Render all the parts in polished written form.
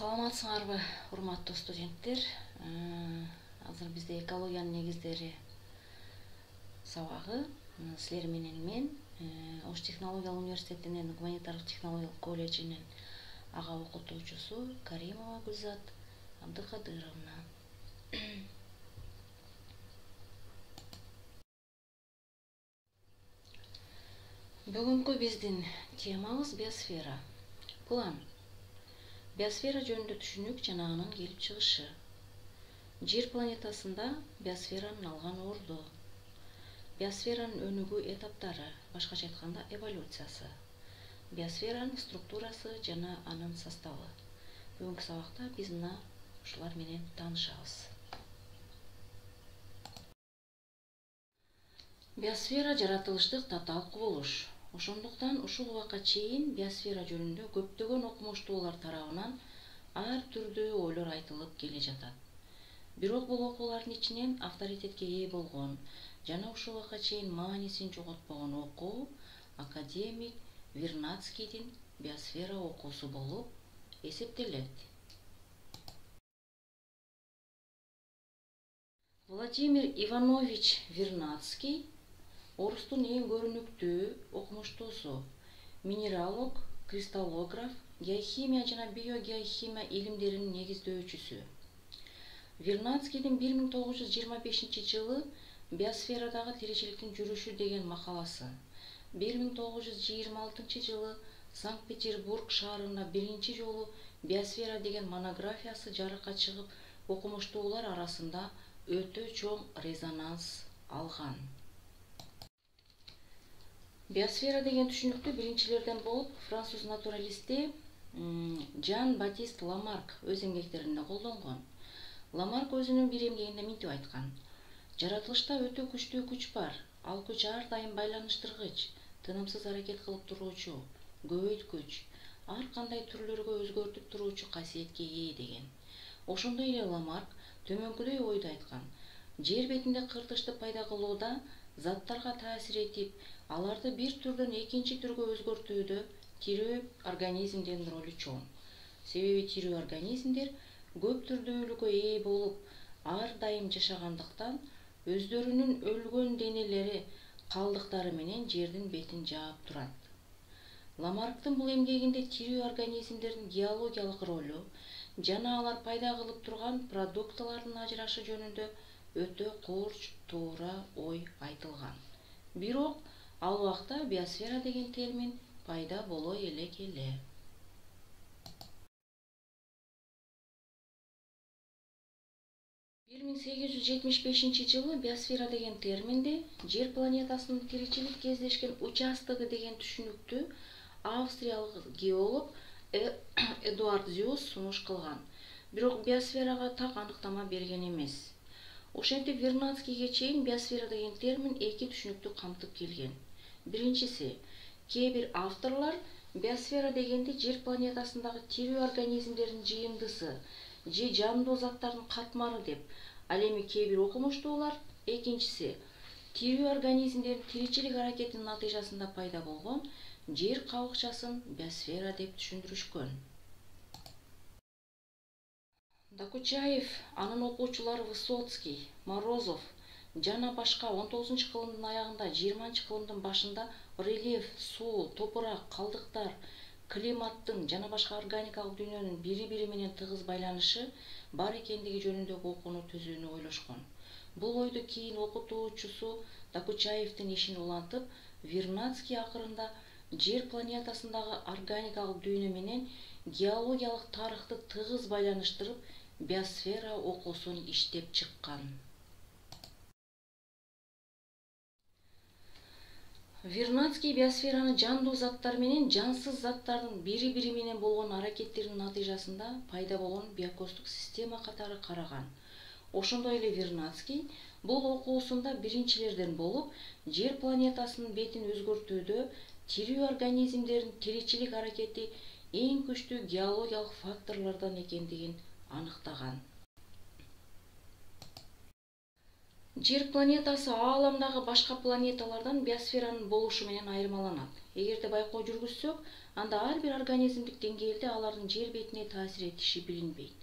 Саламатсыңарбы, урматтуу студенттер. Азыр бизде экологиянын негиздери сабагы. Силер менен мен Ош технологиялык университетинин гуманитардык технологиялык колледжинин ага окутуучусу Каримова Гүлзат Абдыкадыровна. Бүгүнкү биздин темабыз биосфера. План. Биосфера жөнүндө түшүнүк жана анын келип чыгышы. Жер планетасында биосферанын алган орду. Биосферанын өнүгүү этаптары, башкача айтканда эволюциясы. Биосферанын структурасы жана анын составы. Бүгүнкү сабакта биз мына ушулар менен таанышабыз. Биосфера жаратылыштык татаал кубулуш. Ошондуктан ушул убакка чейин биосфера жөнүндө көптөгөн окумуштуулар тарабынан ар түрдүү ойлор айтылып келе жатат. Бирок бул окуулардын ичинен авторитетке ээ болгон жана ушул убакка чейин маанисин жоготпогон окуу академик Вернадскийдин биосфера окуусу болуп эсептелет. Владимир Иванович Вернадский орустун эң көрүнүктүү окумуштуусу, минералог, кристаллограф, геохимия жана биогеохимия илимдеринин негиздөөчүсү. Вернадскийдин 1925-жылы биосферадагы тиричиликтин жүрүшү деген макаласы, 1926-жылы Санкт-Петербург шаарында биринчи жолу биосфера деген монографиясы жарыкка чыгып, окумуштуулар арасында өтө чоң резонанс алган. Биосфера деген түшүнүктү биринчилерден болуп француз натуралисти Жан-Батист Ламарк өз эмгектеринде колдонгон. Ламарк өзүнүн бир эмгегинде мынтип айткан: жаратылышта өтө күчтүү күч бар. Ал күч ар дайым байланыштыргыч, тынымсыз аракет кылып туруучу, көбөйткүч, ар кандай түрлөргө өзгөртүп туруучу касиетке ээ деген. Ошондой эле Ламарк төмөнкүдөй ойду айткан: жер бетинде кыртышты пайда кылууда заттарга таасир этип, аларды бир түрдөн экинчи түргө өзгөртүүдө тирүү организмдердин ролу чоң. Себеби тирүү организмдер көп түрдүүлүккө ээ болуп, ар дайым жашагандыктан өздөрүнүн өлгөн денелери, калдыктары менен жердин бетин жаап турат. Ламарктын бул эмгегинде тирүү организмдердин геологиялык ролу жана алар пайда кылып турган продуктылардын ажырашы жөнүндө өтө курч, туура ой айтылган. Бирок ал убакта биосфера деген термин пайда боло элек эле. 1875-жылы биосфера деген терминди жер планетасынын тиричилик кездешкен участогу деген түшүнүктү австриялык геолог Эдуард Зюс сунуш кылган. Бирок биосферага так аныктама берген эмес. Ошентип Вернадскийге чейин биосфера деген термин эки түшүнүктү камтып келген. Биринчиси, кээ бир авторлор биосфера дегенди жер планетасындагы тирүү организмдердин жыйындысы же жандуу заттардын катмары деп, ал эми кээ бир окумуштуулар экинчиси, тирүү организмдердин тиричилик аракетинин натыйжасында пайда болгон жер кабыкчасын биосфера деп түшүндүрүшкөн. Докучаев, анын окуучулары Высоцкий, Морозов жана башка 19-кылымдын аягында, 20-кылымдын башында рельеф, суу, топурак, калдыктар, климаттын жана башка органикалык дүйнөнүн бири-бири менен тыгыз байланышы бар экендиги жөнүндөгү окууну түзүүнү ойлошкон. Бул ойду кийин окутуучусу Докучаевдин ишин улантып, Вернадский акырында жер планетасындагы органикалык дүйнө менен геологиялык тарыхты тыгыз байланыштырып, биосфера окуусун иштеп чыккан. Вернадский биосфераны жандуу заттар менен жансыз заттардын бири-бири менен болгон аракеттеринин натыйжасында пайда болгон биокостук система катары караган. Ошондой эле Вернадский бул окуусунда биринчилерден болуп, жер планетасынын бетин өзгөртүүдө тирүү организмдердин тиричилик аракети эң күчтүү геологиялык факторлордон экендигин аныктаган. Жер планетасы ааламдагы башка планеталардан биосферанын болушу менен айырмаланат. Эгерде байкоо жүргүзсөк, анда ар бир организмдик деңгээлде алардын жер бетине таасир этиши билинбейт.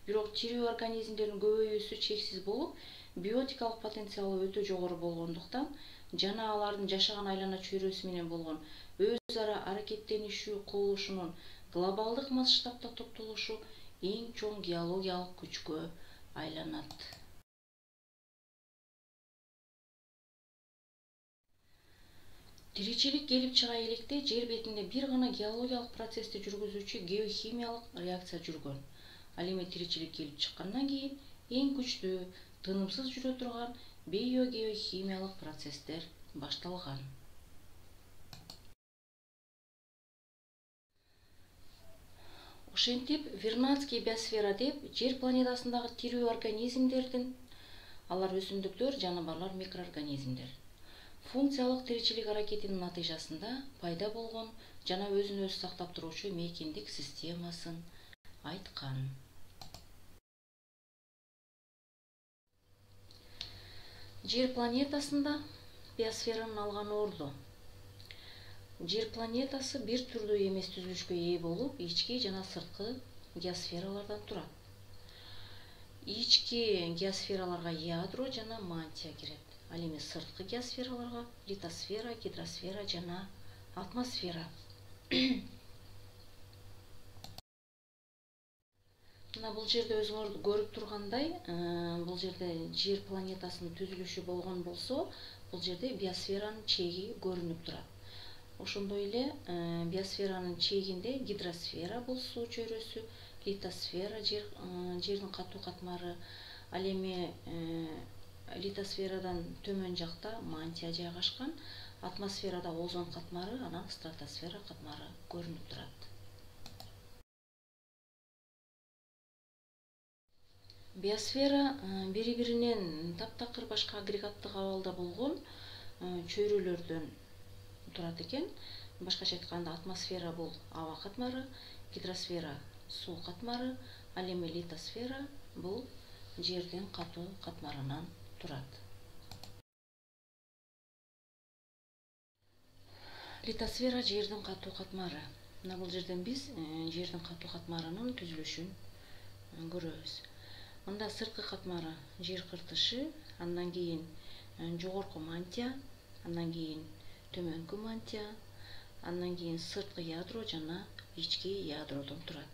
Бирок тирүү организмдердин көбөйүүсү чексиз болуп, биотикалык потенциалы өтө жогору болгондуктан жана алардын жашаган айлана чөйрөсү менен болгон өз ара аракеттенишүү кубулушунун глобалдык масштабта топтолушу эң чоң геологиялык күчкө айланат. Тиричилик келип чыга электе жер бетинде бир гана геологиялык процессти жүргүзүүчү геохимиялык реакция жүргөн. Ал эми тиричилик келип чыккандан кийин эң күчтүү, тынымсыз жүрө турган биогеохимиялык процесстер башталган. Ошентип, Вернадский биосфера деп жер планетасындагы тирүү организмдердин, алар өсүмдүктөр, жаныбарлар, микроорганизмдер, функциялык тиричилик аракетинин натыйжасында пайда болгон жана өзүн өзү сактап туруучу мейкиндик системасын айткан. Жер планетасында биосферанын алган орду. Жер планетасы бир түрдүү эмес түзүлүшкө ээ болуп, ички жана сырткы геосфералардан турат. Ички геосфераларга ядро жана мантия кирет. Ал эми сырткы геосфераларга литосфера, гидросфера жана атмосфера. Мына бул жерде өзүңөр көрүп тургандай, бул жерде жер планетасынын түзүлүшү болгон болсо, бул жерде биосферанын чеги көрүнүп турат. Ошондой эле биосферанын чегинде гидросфера бул суу чөйрөсү, литосфера жердин катуу катмары, ал эми литосферадан төмөн жакта мантия жайгашкан, атмосферада озон катмары, анан стратосфера катмары көрүнүп турат. Биосфера бири-биринен таптакыр башка агрегаттык абалда болгон чөйрөлөрдөн турат экен. Башкача айтканда, атмосфера бул аба катмары, гидросфера суу катмары, ал эми литосфера бул жердин катуу катмарынан турат. Литосфера жердин катуу катмары. Мына бул жерден биз жердин катуу катмарынын түзүлүшүн көрөбүз. Мында сырткы катмары жер кыртышы, андан кийин жогорку мантия, андан кийин төмөнкү мантия, андан кийин сырткы ядро жана ички ядродон турат.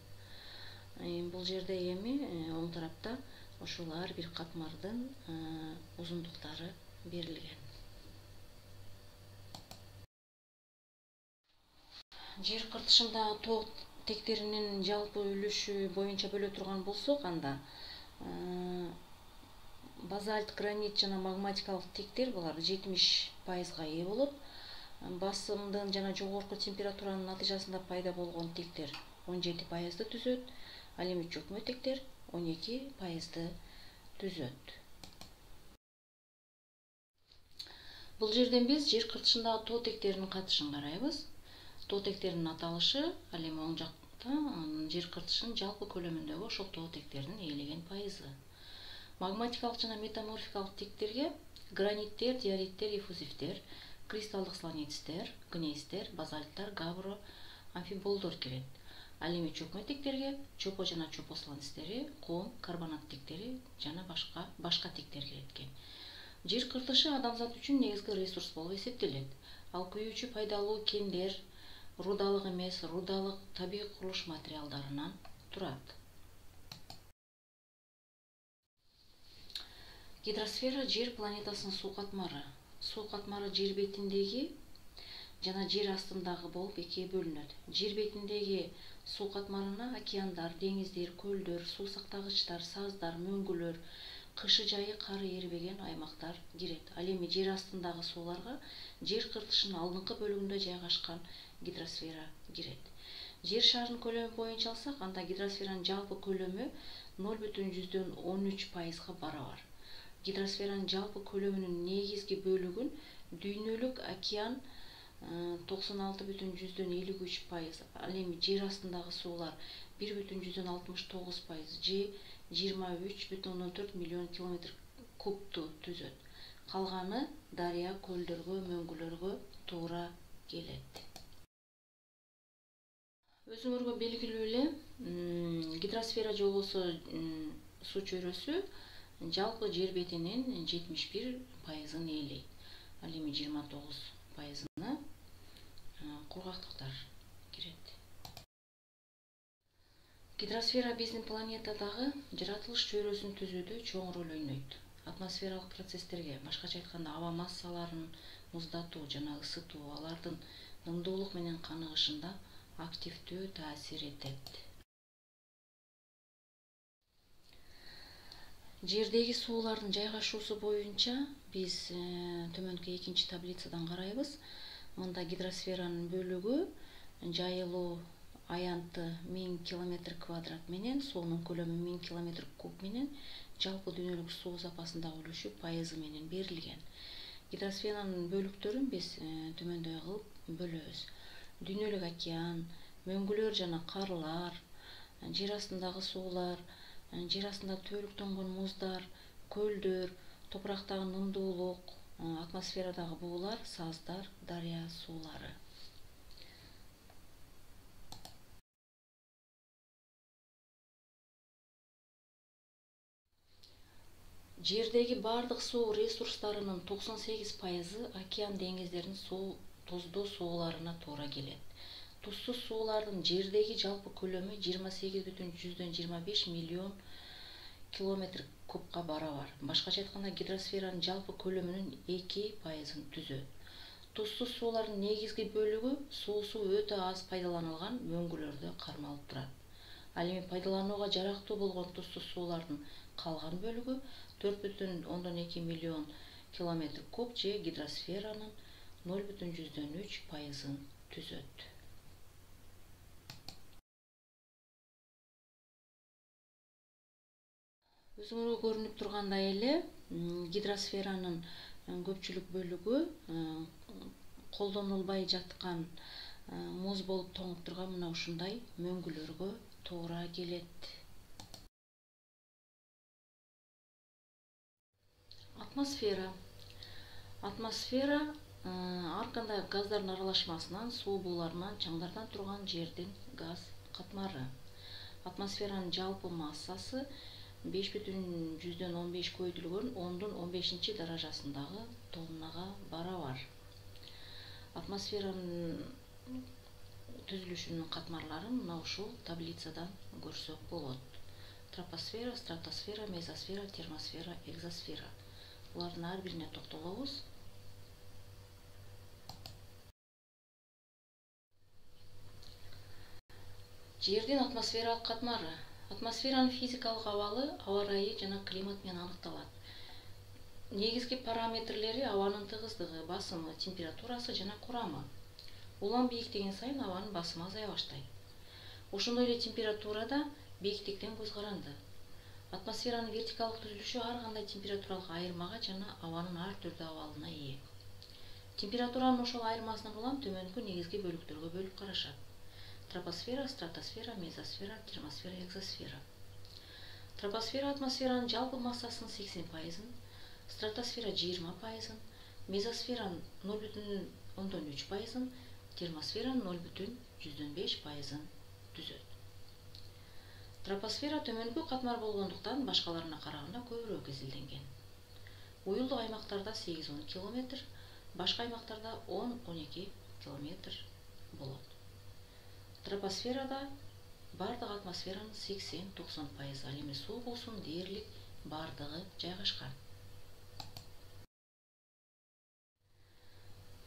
Бул жерде эми оң тарапта ушул ар бир катмардын узундуктары берилген. Жер кыртышындагы тоо тектеринин жалпы үлүшү боюнча бөлө турган болсок, анда базальт, гранит жана магматикалык тектер булар 70%-га ээ болот. Басымдын жана жогорку температуранын натыйжасында пайда болгон тектер 17%-ды түзөт, ал эми чөкмө тектер 12%-ды түзөт. Бул жерден биз жер кыртышындагы тоо тектеринин катышын карайбыз. Тоо тектеринин аталышы, ал эми оң жакта жер кыртышынын жалпы көлөмүндөгү ошол тоо тектердин ээлеген пайызы. Магматикалык жана метаморфикалык тектерге граниттер, диориттер, эффузивдер, кристалдык сланецтер, гнейстер, базальттар, гавро, амфиболдор кирет. Ал эми чөкмө тектерге чопо жана чопо сланецтери, ком, карбонат тектери жана башка тектер кирет экен. Жер кыртышы адамзат үчүн негизги ресурс болуп эсептелет. Ал күйүүчү пайдалуу кендер, рудалык эмес, рудалык табигый курулуш материалдарынан турат. Гидросфера жер планетасынын суу катмары. Суу катмары жер бетиндеги жана жер астындагы болуп экиге бөлүнөт. Жер бетиндеги суу катмарына океандар, деңиздер, көлдөр, суу сактагычтар, саздар, мөңгүлөр, кышы жайы кары эрибеген аймактар кирет. Ал эми жер астындагы сууларга жер кыртышынын алдыңкы бөлүгүндө жайгашкан гидросфера кирет. Жер шарынын көлөмү боюнча алсак, анда гидросферанын жалпы көлөмү 0,13%-га барабар. Гидросферанын жалпы көлөмүнүн негизги бөлүгүн дүйнөлүк океан 96,53%, ал эми жер астындагы суулар 1,69% же 23,4 миллион километр кубту түзөт. Калганы дарыя, көлдөргө, мөңгүлөргө туура келет. Өзүңөргө белгилүү эле, гидросфера же болбосо суу чөйрөсү жалпы жер бетинин 71% ээлейт. Ал эми 29%-ына кургактыктар кирет. Гидросфера биздин планетадагы жаратылыш чөйрөсүн түзүүдө чоң роль ойнойт. Атмосфералык процесстерге, башкача айтканда аба массаларын муздатуу жана ысытуу алардын нымдуулук менен каныгышында активдүү таасир этет. Жердеги суулардын жайгашуусу боюнча биз төмөнкү экинчи таблицадан карайбыз. Мында гидросферанын бөлүгү жайылуу аянты 1000 км² менен, суунун көлөмү 1000 км³ менен жалпы дүйнөлүк суу запасындагы үлүшү пайызы менен берилген. Гидросферанын бөлүктөрүн биз төмөндөй кылып бөлөбүз. Дүйнөлүк океан, мөңгүлөр жана карлар, жер астындагы суулар, жер астында түбөлүктөнгөн муздар, көлдөр, топурактагы нымдуулук, атмосферадагы буулар, саздар, дарыя суулары. Жердеги бардык суу ресурстарынын 98% океан деңиздердин туздуу сууларына туура келет. Тузсуз суулардын жердеги жалпы көлөмү 28,25 миллион км³-га барабар. Башкача айтканда, гидросферанын жалпы көлөмүнүн 2%-ын түзөт. Тузсуз суулардын негизги бөлүгү суусу өтө аз пайдаланылган мөңгүлөрдө кармалып турат. Ал эми пайдаланууга жарактуу болгон тузсуз суулардын калган бөлүгү 4,2 миллион км³ же гидросферанын 0,3%-ын түзөт. Өзүңөргө көрүнүп тургандай эле, гидросферанын көпчүлүк бөлүгү колдонулбай жаткан муз болуп тоңуп турган мына ушундай мөңгүлөргө туура келет. Атмосфера ар кандай газдардын аралашмасынан, суу бууларынан, чаңдардан турган жердин газ катмары. Атмосферанын жалпы массасы 5,15 көйдүлгөн 10-15 даражасындагы тоннага барабар. Атмосферанын түзүлүшүнүн катмарларын мына ушул таблицадан көрсөк болот. Тропосфера, стратосфера, мезосфера, термосфера, экзосфера. Булардын ар бирине токтолобуз. Жердин атмосфералык катмары. Атмосферанын физикалык абалы, аба ырайы жана климат менен аныкталат. Негизги параметрлери абанын тыгыздыгы, басымы, температурасы жана курамы. Улам бийиктеген сайын абанын басымы азая баштайт. Ошондой эле температурада бийиктиктен көз каранды. Атмосферанын вертикалдык түзүлүшү ар кандай температуралык айырмага жана абанын ар түрдүү абалына ээ. Температуранын ошол айырмасынан улам төмөнкү негизги бөлүктөргө бөлүп карашат. Тропосфера, стратосфера, мезосфера, термосфера, экзосфера. Тропосфера атмосферанын жалпы массасынын 80%-ын, стратосфера 20%-ын, мезосферанын 0,3%-ын, термосферанын 0,5%-ын түзөт. Тропосфера төмөнкү катмар болгондуктан башкаларына караганда көбүрөөк изилденген. Уюлдук аймактарда 8-10 км, башка аймактарда 10-12 км болот. Тропосферада бардык атмосферанын 80-90%, ал эми суу болсун дээрлик бардыгы жайгашкан.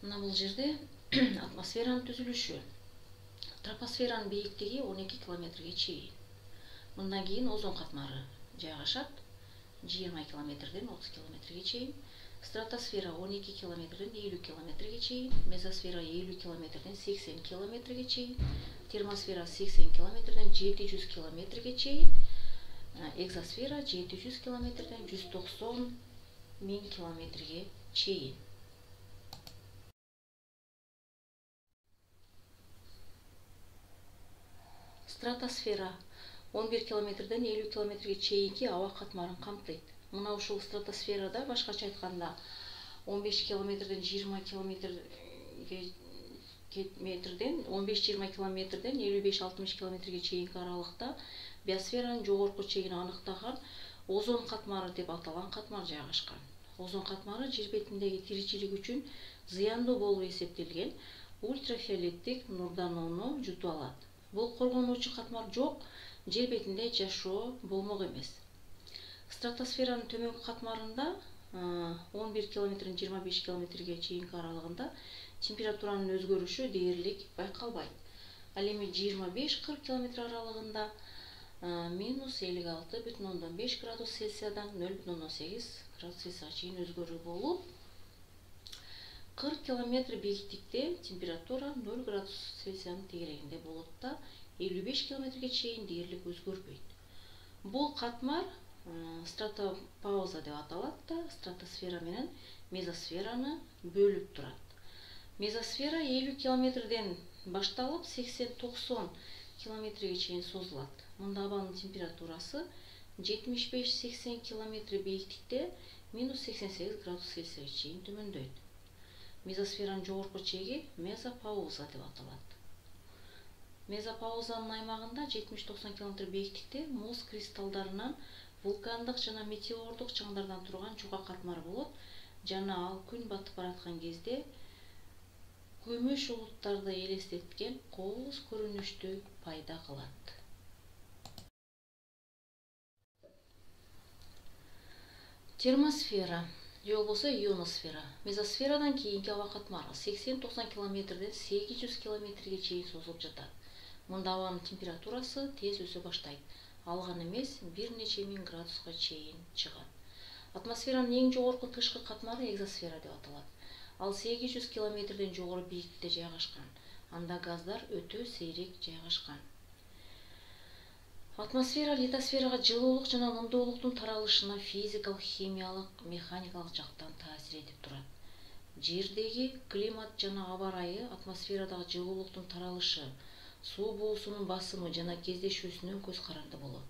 Мына бул жерде атмосферанын түзүлүшү. Тропосферанын бийиктиги 12 км чейин. Мындан кийин озон катмары жайгашат, 20 км-ден 30 км чейин. Стратосфера 12 км-ден 50 км чейин, мезосфера 50 км-ден 80 км чейин, термосфера 80 км-ден 700 км чейин, экзосфера 700 км-ден 190 000 км чейин. Стратосфера 11 км-ден 50 км чейинки аба катмарын камтыйт. Мына ушул стратосферада, башкача айтканда, 15 км-ден 20 км метрден 15-20 километрден 55-60 километрге чейинки аралыкта биосферанын жогорку чегин аныктаган озон катмары деп аталган катмар жайгашкан. Озон катмары жер бетиндеги тиричилик үчүн зыяндуу болуп эсептелген ультрафиолеттик нурдан ону жутуп алат. Бул коргонуучу катмар жок, жер бетинде жашоо болмок эмес. Стратосферанын төмөнкү катмарында 11 километрден 25 километрге чейинки аралыгында температуранын өзгөрүшү дээрлик байкалбайт. Ал эми 25-40 километр аралыгында минус 56,5 градус Цельсиядан 0,8 градус Цельсияга чейин өзгөрүү болуп, 40 километр бийиктикте температура 0 градус Цельсиянын тегерегинде болот да 55 километрге чейин дээрлик өзгөрбөйт. Бул катмар стратопауза деп аталат да, стратосфера менен мезосфераны бөлүп турат. Мезосфера 50 километрден башталып 80-90 километрге чейин созулат. Мында абанын температурасы 75-80 километр бийиктикте минус 88 градус Цельсияга чейин төмөндөйт. Мезосферанын жогорку чеги мезопауза деп аталат. Мезопаузанын аймагында 70-90 километр бийиктикте муз кристаллдарынан вулкандык жана метеордук чаңдардан турган жуга катмар болот жана ал күн батып бараткан кезде көмүш улуттарды элестеткен кооз көрүнүштү пайда кылат. Термосфера же болбосо ионосфера. Мезосферадан кийинки аба катмары 80-90 километрден 800 километрге чейин созулуп жатат. Мында абанын температурасы тез өсө баштайт. Алган эмес бир нече миң градуска чейин чыгат. Атмосферанын эң жогорку тышкы катмары экзосфера деп аталат. Ал 800 километрден жогору бийиктикте жайгашкан. Анда газдар өтө сейрек жайгашкан. Атмосфера литосферага жылуулук жана ымдуулуктун таралышына физикалык, химиялык, механикалык жактан таасир этип турат. Жердеги климат жана аба ырайы атмосферадагы жылуулуктун таралышы, суу буусунун басымы жана кездешүүсүнөн көз каранды болот.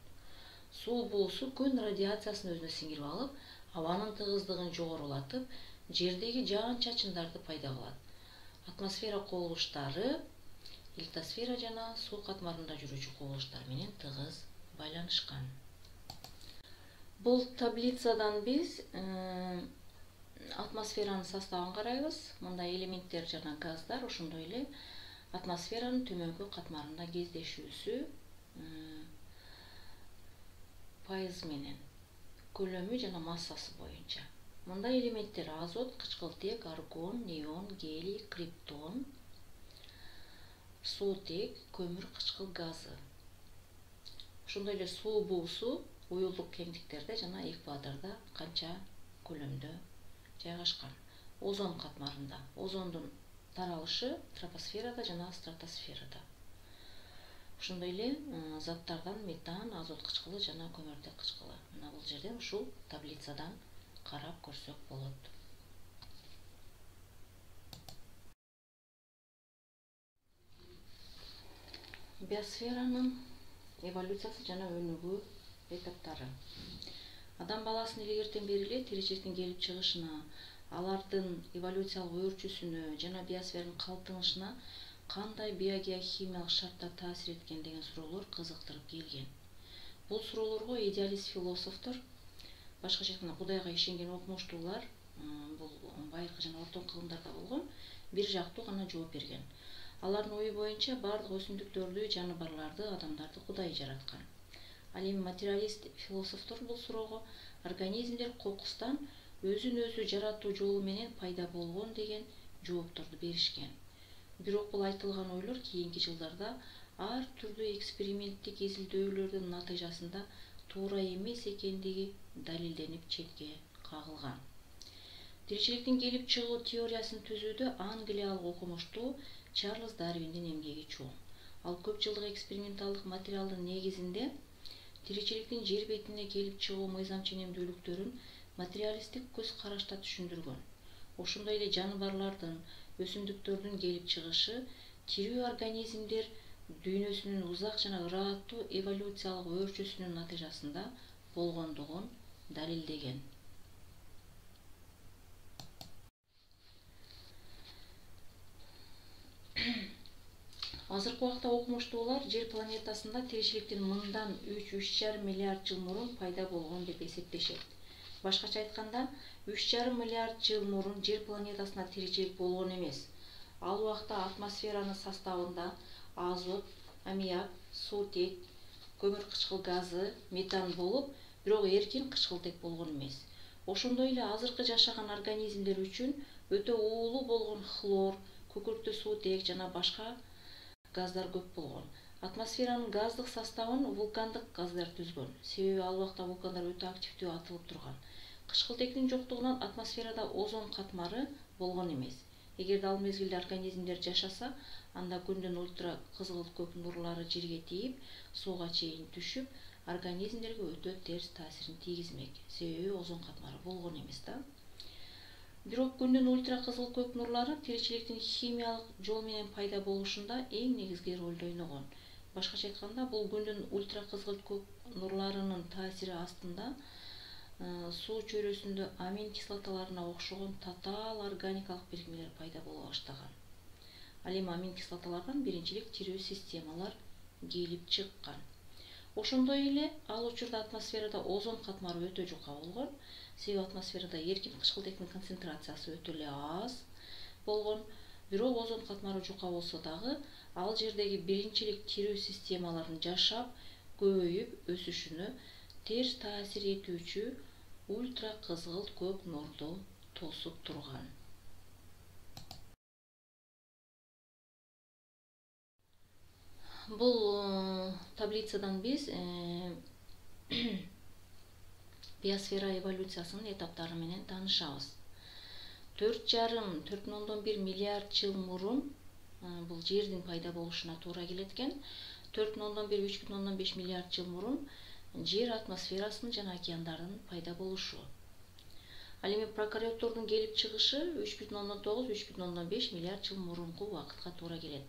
Суу буусу күн радиациясын өзүнө сиңирип алып, абанын тыгыздыгын жогорулатып, жердеги жаан-чачындарды пайда кылат. Атмосфера кубулуштары литосфера жана суу катмарында жүрүүчү кубулуштар менен тыгыз байланышкан. Бул таблицадан биз атмосферанын составын карайбыз. Мында элементтер жана газдар, ошондой эле атмосферанын төмөнкү катмарында кездешүүсү пайыз менен, көлөмү жана массасы боюнча. Мында элементтер азот, кычкылтек, аргон, неон, гелий, криптон, суутек, көмүр кычкыл газы. Ошондой эле суу буусу уюлдук кеңдиктерде жана экватордо канча көлөмдө жайгашкан. Озон катмарында. Озондун таралышы тропосферада жана стратосферада. Ошондой эле заттардан метан, азот кычкылы жана көмүртек кычкылы. Мына бул жерден ушул таблицадан карап көрсөк болот. Биосферанын эволюциясы жана өнүгүү этаптары. Адам баласынын илгертен бери эле тиричиликтин келип чыгышына, алардын эволюциялык өөрчүүсүнө жана биосферанын калыптанышына кандай биогеохимиялык шарттар таасир эткен деген суроолор кызыктырып келген. Бул суроолорго идеалист философтор, башкача айтканда Кудайга ишенген окумуштуулар, бул байыркы жана орто кылымдарда болгон, бир жактуу гана жооп берген. Алардын ою боюнча бардык өсүмдүктөрдү, жаныбарларды, адамдарды Кудай жараткан. Ал эми материалист философтор бул суроого организмдер кокустан өзүн өзү жаратуу жолу менен пайда болгон деген жоопторду беришкен. Бирок бул айтылган ойлор кийинки жылдарда ар түрдүү эксперименттик изилдөөлөрдүн натыйжасында туура эмес экендиги далилденип четке кагылган. Тиричиликтин келип чыгуу теориясын түзүүдө англиялык окумуштуу Чарльз Дарвиндин эмгеги чоң. Ал көп жылдык эксперименталдык материалдын негизинде тиричиликтин жер бетине келип чыгуу мыйзам ченемдүүлүктөрүн материалисттик көз карашта түшүндүргөн. Ошондой эле жаныбарлардын, өсүмдүктөрдүн келип чыгышы тирүү организмдер дүйнөсүнүн узак жана ырааттуу эволюциялык өөрчүүсүнүн натыйжасында болгондугун далилдеген. Азыркы убакта окумуштуулар Жер планетасында тиричиликтин мындан 3,5 миллиард жыл мурун пайда болгон деп эсептешет. Башкача айтканда, 3,5 миллиард жыл мурун Жер планетасында тиричилик болгон эмес. Ал убакта атмосферанын составында азот, аммиак, суутек, көмүр кычкыл газы, метан болуп, бирок эркин кычкылтек болгон эмес. Ошондой эле азыркы жашаган организмдер үчүн өтө уулуу болгон хлор, күкүрттүү суутек жана башка газдар көп болгон. Атмосферанын газдык составын вулкандык газдар түзгөн. Себеби ал убакта вулкандар өтө активдүү атылып турган. Кычкылтектин жоктугунан атмосферада озон катмары болгон эмес. Эгерде ал мезгилде организмдер жашаса, анда күндүн ультра кызгылт көк нурлары жерге тийип, сууга чейин түшүп, организмдерге өтө терс таасирин тийгизмек. Себеби озон катмары болгон эмес да. Бирок күндүн ультра кызыл көк нурлары тиричиликтин химиялык жол менен пайда болушунда эң негизги ролду ойногон. Башкача айтканда, бул күндүн ультра кызыл көк нурларынын таасири астында суу чөйрөсүндө амин кислоталарына окшогон татаал органикалык бирикмелер пайда боло баштаган. Ал эми амин кислоталардан биринчилик тирүү системалар келип чыккан. Ошондой эле ал учурда атмосферада озон катмары өтө жука болгон. Себеби атмосферада эркин кычкылтектин концентрациясы өтө эле аз болгон. Бирок озон катмары жука болсо дагы, ал жердеги биринчилик тирүү системаларын жашап, көбөйүп, өсүшүнө терс таасир этүүчү ультра кызгылт көк нурду тосуп турган. Бул таблицадан биз биосфера эволюциясынын этаптары менен таанышабыз. 4,5–4,1 миллиард жыл мурун бул жердин пайда болушуна туура келет экен. 4,1–3,5 миллиард жыл мурун жер атмосферасынын жана океандардын пайда болушу. Ал эми прокариоттордун келип чыгышы 3,9–3,5 миллиард жыл мурунку убакытка туура келет.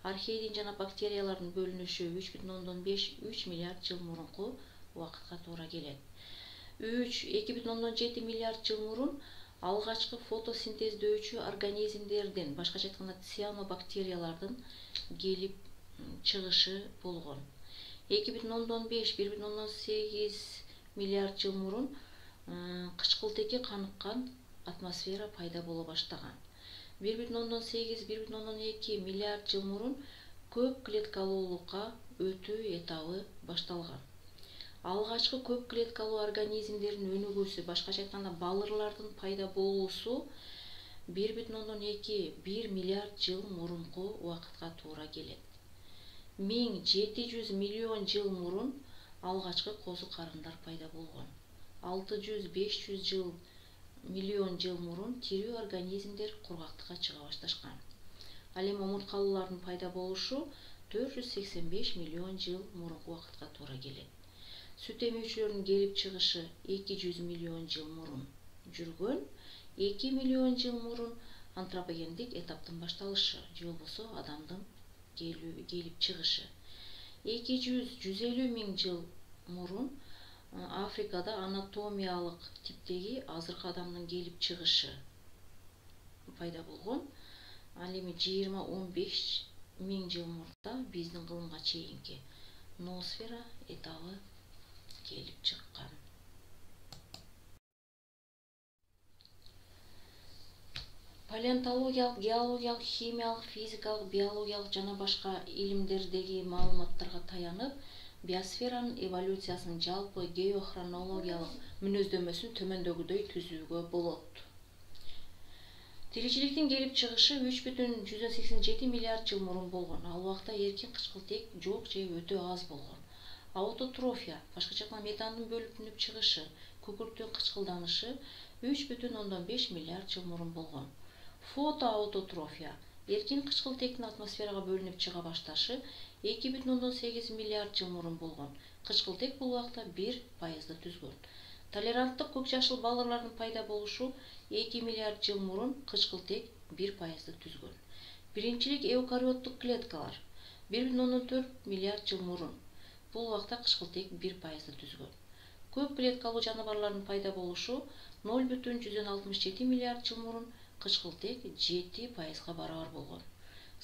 Архейдин жана бактериялардын бөлүнүшү 3,5–3 миллиард жыл мурунку убакытка туура келет. 2,7 миллиард жыл мурун алгачкы фотосинтездөөчү организмдердин, башкача айтканда цианобактериялардын келип чыгышы болгон. 2,5–1,8 миллиард жыл мурун кычкылтекке каныккан атмосфера пайда боло баштаган. 1,8–1,2 миллиард жыл мурун көп клеткалуулукка өтүү этабы башталган. Алгачкы көп клеткалуу организмдердин өнүгүүсү, башкача айтканда балырлардын пайда болуусу 1,2–1 миллиард жыл мурунку убакытка туура келет. 1700 миллион жыл мурун алгачкы козу карындар пайда болгон. 600–500 миллион жыл мурун тирүү организмдер кургактыкка чыга башташкан. Ал эми омурткалуулардын пайда болушу 485 миллион жыл мурунку убакытка туура келет. Сүт эмүүчүлөрдүн келип чыгышы 200 миллион жыл мурун жүргөн. 2 миллион жыл мурун антропогендик этаптын башталышы, же болбосо адамдын келип чыгышы. 200–150 миң жыл мурун Африкада анатомиялык типтеги азыркы адамдын келип чыгышы пайда болгон. Ал эми 20–15 миң жыл мурда биздин кылымга чейинки ноосфера этабы келип чыккан. Палеонтологиялык, геологиялык, химиялык, физикалык, биологиялык жана башка илимдердеги маалыматтарга таянып, биосферанын эволюциясынын жалпы геохронологиялык мүнөздөмөсүн төмөндөгүдөй түзүүгө болот. Тиричиликтин келип чыгышы 3,187 миллиард жыл мурун болгон. Ал убакта эркин кычкылтек жок же өтө аз болгон. Аутотрофия, башкача айтканда метандын бөлүнүп чыгышы, күкүрттүн кычкылданышы 3,5 миллиард жыл мурун болгон. Фотоаутотрофия, эркин кычкылтектин атмосферага бөлүнүп чыга башташы 2,8 миллиард жыл мурун болгон. Кычкылтек бул убакта 1% түзгөн. Толеранттык көк жашыл балырлардын пайда болушу 2 миллиард жыл мурун, кычкылтек 1% түзгөн. Биринчилик эукариоттук клеткалар 1,4 миллиард жыл мурун. Бул убакта кычкылтек 1% түзгөн. Көп клеткалуу жаныбарлардын пайда болушу 0,167 миллиард жыл мурун, кычкылтек 7%га барабар болгон.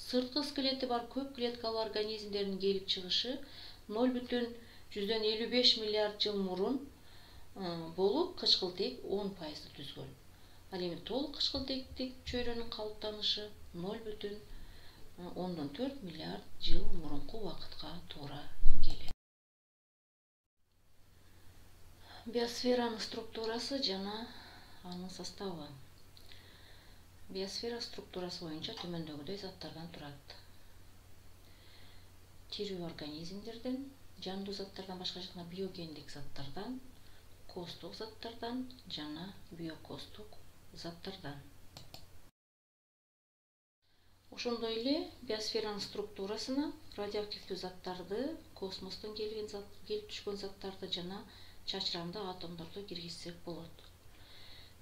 Сырткы скелети бар көп клеткалуу организмдердин келип чыгышы 0,55 миллиард жыл мурун болуп, кычкылтек 10% түзгөн. Ал эми толук кычкылтектик чөйрөнүн калыптанышы 0,4 миллиард жыл мурунку убакытка туура келет. Биосферанын структурасы жана анын составы. Биосфера структурасы боюнча төмөндөгүдөй заттардан турат. Тирүү организмдерден, жандуу заттардан башка жана биогендик заттардан, косттук заттардан жана биокосттук заттардан. Ошондой эле биосферанын структурасына радиоактивдүү заттарды, космостон келип түшкөн заттарды жана чачырамды атомдорду киргизсек болот.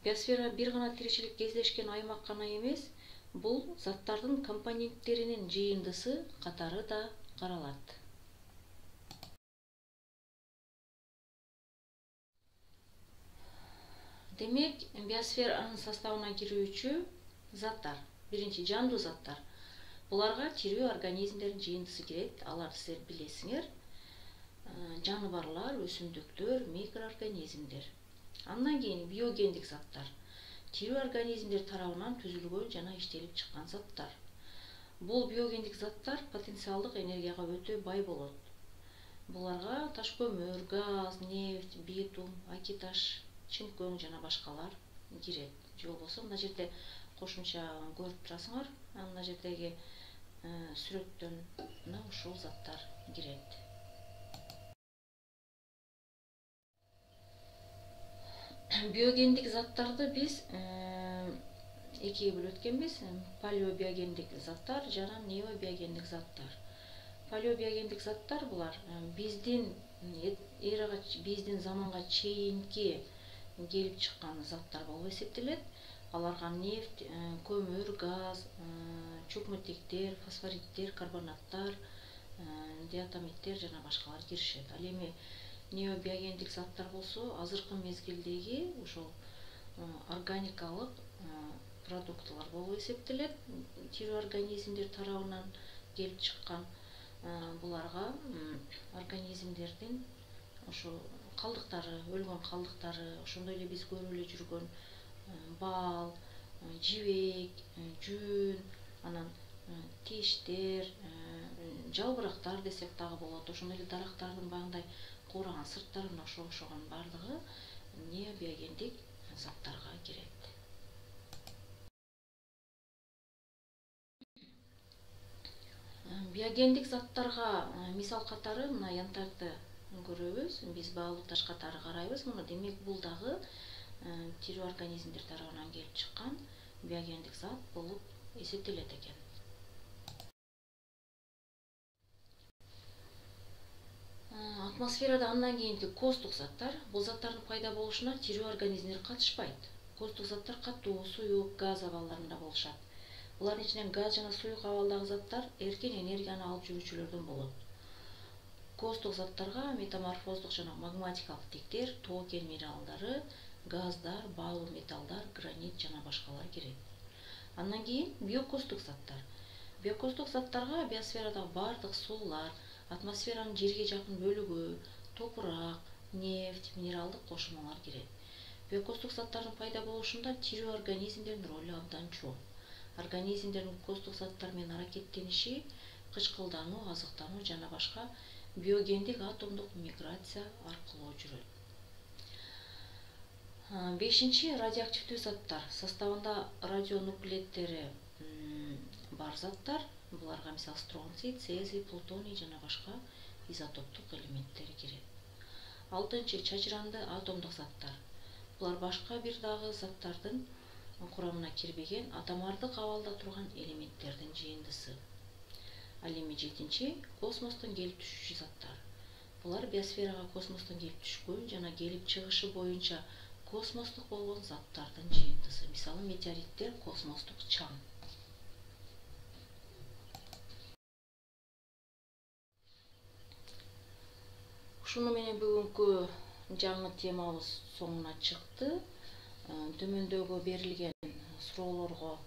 Биосфера бир гана тиричилик кездешкен аймак гана эмес, бул заттардын компоненттеринин жыйындысы катары да каралат. Демек, биосферанын составына кирүүчү заттар. Биринчи, жандуу заттар. Буларга тирүү организмдердин жыйындысы кирет, аларды силер билесиңер. Жаныбарлар, өсүмдүктөр, микроорганизмдер. Андан кийин биогендик заттар. Тирүү организмдер тарабынан түзүлгөн жана иштелип чыккан заттар. Бул биогендик заттар потенциалдык энергияга өтө бай болот. Буларга таш көмүр, газ, нефть, битум, акиташ, чымкөң жана башкалар кирет. Же болбосо мына жерде кошумча көрүп турасыңар, мына жердеги сүрөттөн мына ушул заттар кирет. Биогендик заттарды биз экиге бөлүп өткөнбүз. Палеобиогендик заттар жана необиогендик заттар. Палеобиогендик заттар булар биздин эрага, биздин заманга чейинки келип чыккан заттар болуп эсептелет. Аларга нефть, көмүр, газ, чөкмөтектер, фосфориттер, карбонаттар, диатомиттер жана башкалар киришет. Ал эми необиогендик заттар болсо, азыркы мезгилдеги ушул органикалык продуктылар болуп эсептелет. Тирүү организмдер тарабынан келип чыккан буларга организмдердин ошо калдыктары, өлгөн калдыктары, ошондой эле биз көрүп эле жүргөн бал, жибек, жүн, анан тиштер, жалбырактар десек дагы болот. Ошондой эле дарактардын баягындай куураган сырттарына окшогон бардыгы необиогендик заттарга кирет. Биогендик заттарга мисал катары мына янтарды көрөбүз. Биз баалуу таш катары карайбыз муну. Демек, бул дагы тирүү организмдер тарабынан келип чыккан биогендик зат болуп эсептелет экен. Атмосферада андан кийинки косттук заттар. Бул заттардын пайда болушуна тирүү организмдер катышпайт. Косттук заттар катуу, суюк, газ абалдарында болушат. Булардын ичинен газ жана суюк абалдагы заттар эркин энергияны алып жүрүүчүлөрдөн болот. Косттук заттарга метаморфоздук жана магматикалык тиктер, тоо кен минералдары, газдар, баалуу металлдар, гранит жана башкалар кирет. Андан кийин биокосттук заттар. Биокосттук заттарга биосферадагы бардык суулар, атмосферанын жерге жакын бөлүгү, топурак, нефть, минералдык кошулмалар кирет. Биокосттук заттардын пайда болушунда тирүү организмдердин ролу абдан чоң. Организмдердин косттук заттар менен аракеттениши, кычкылдануу, азыктануу жана башка биогендик атомдук миграция аркылуу жүрөт. Бешинчи, радиоактивдүү заттар. Составында радионуклидтери бар заттар. Буларга мисал стронций, цезий, плутоний жана башка изотоптук элементтер кирет. Алтынчы, чачыранды атомдук заттар. Булар башка бир дагы заттардын курамына кирбеген атомардык абалда турган элементтердин жыйындысы. Ал эми жетинчи, космостон келип түшүүчү заттар. Булар биосферага космостон келип түшкөн жана келип чыгышы боюнча космостук болгон заттардын жыйындысы. Мисалы, метеориттер, космостук чаң. Ушуну менен бүгүнкү жаңы темабыз соңуна чыкты. Төмөндөгү берилген суроолорго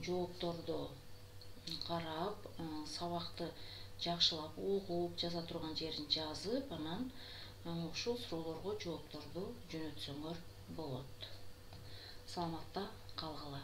жоопторду карап, сабакты жакшылап угуп, жаза турган жерин жазып, анан ушул суроолорго жоопторду жөнөтсөңөр болот. Саламатта калгыла.